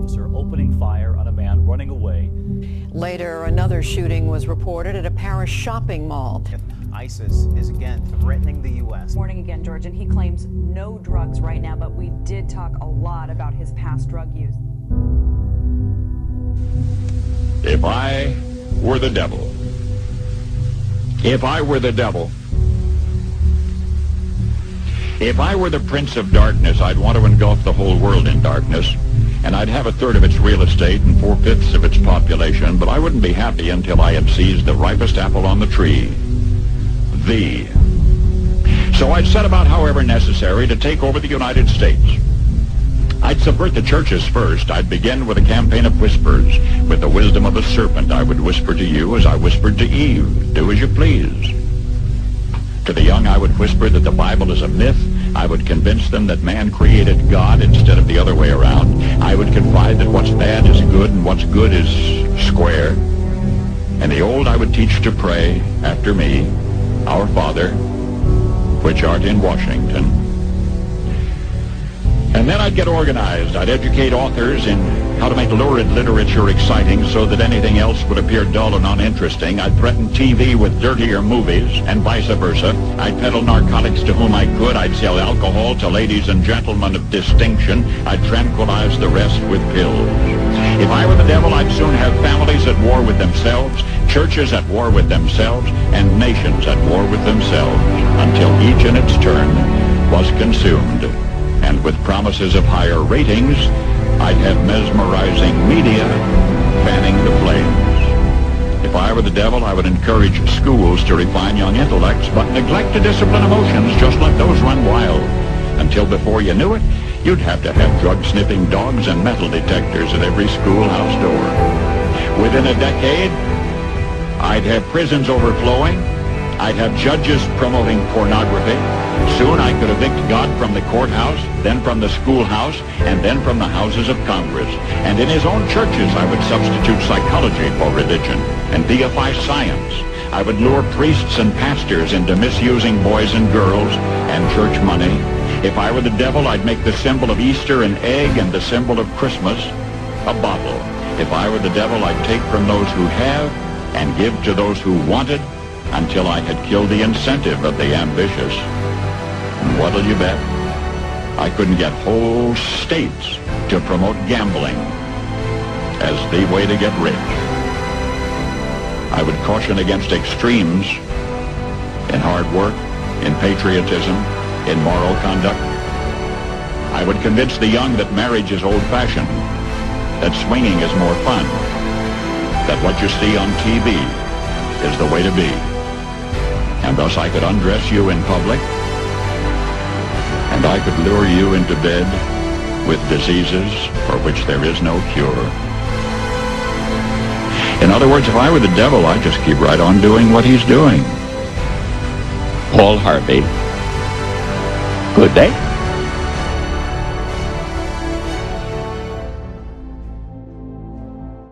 officer opening fire on a man running away. Later, another shooting was reported at a Paris shopping mall. ISIS is again threatening the U.S. Morning again, George, and he claims no drugs right now, but we did talk a lot about his past drug use. If I were the devil, if I were the devil, if I were the prince of darkness, I'd want to engulf the whole world in darkness, and I'd have a third of its real estate and 4/5 of its population, but I wouldn't be happy until I had seized the ripest apple on the tree, thee. So I'd set about, however necessary, to take over the United States. I'd subvert the churches first. I'd begin with a campaign of whispers. With the wisdom of a serpent, I would whisper to you as I whispered to Eve, do as you please. To the young, I would whisper that the Bible is a myth. I would convince them that man created God instead of the other way around. I would confide that what's bad is good and what's good is square. And the old I would teach to pray after me, Our Father, which art in Washington. And then I'd get organized. I'd educate authors in how to make lurid literature exciting so that anything else would appear dull and uninteresting. I'd threaten TV with dirtier movies and vice versa. I'd peddle narcotics to whom I could. I'd sell alcohol to ladies and gentlemen of distinction. I'd tranquilize the rest with pills. If I were the devil, I'd soon have families at war with themselves, churches at war with themselves, and nations at war with themselves, until each in its turn was consumed. And with promises of higher ratings, I'd have mesmerizing media fanning the flames. If I were the devil, I would encourage schools to refine young intellects, but neglect to discipline emotions, just let those run wild. Until before you knew it, you'd have to have drug-sniffing dogs and metal detectors at every schoolhouse door. Within a decade, I'd have prisons overflowing. I'd have judges promoting pornography. Soon I could evict God from the courthouse, then from the schoolhouse, and then from the houses of Congress. And in his own churches, I would substitute psychology for religion and deify science. I would lure priests and pastors into misusing boys and girls and church money. If I were the devil, I'd make the symbol of Easter an egg and the symbol of Christmas a bottle. If I were the devil, I'd take from those who have and give to those who wanted until I had killed the incentive of the ambitious. And what'll you bet? I couldn't get whole states to promote gambling as the way to get rich. I would caution against extremes in hard work, in patriotism, in moral conduct. I would convince the young that marriage is old-fashioned, that swinging is more fun, that what you see on TV is the way to be. And thus I could undress you in public, and I could lure you into bed with diseases for which there is no cure. In other words, if I were the devil, I'd just keep right on doing what he's doing. Paul Harvey. Good day.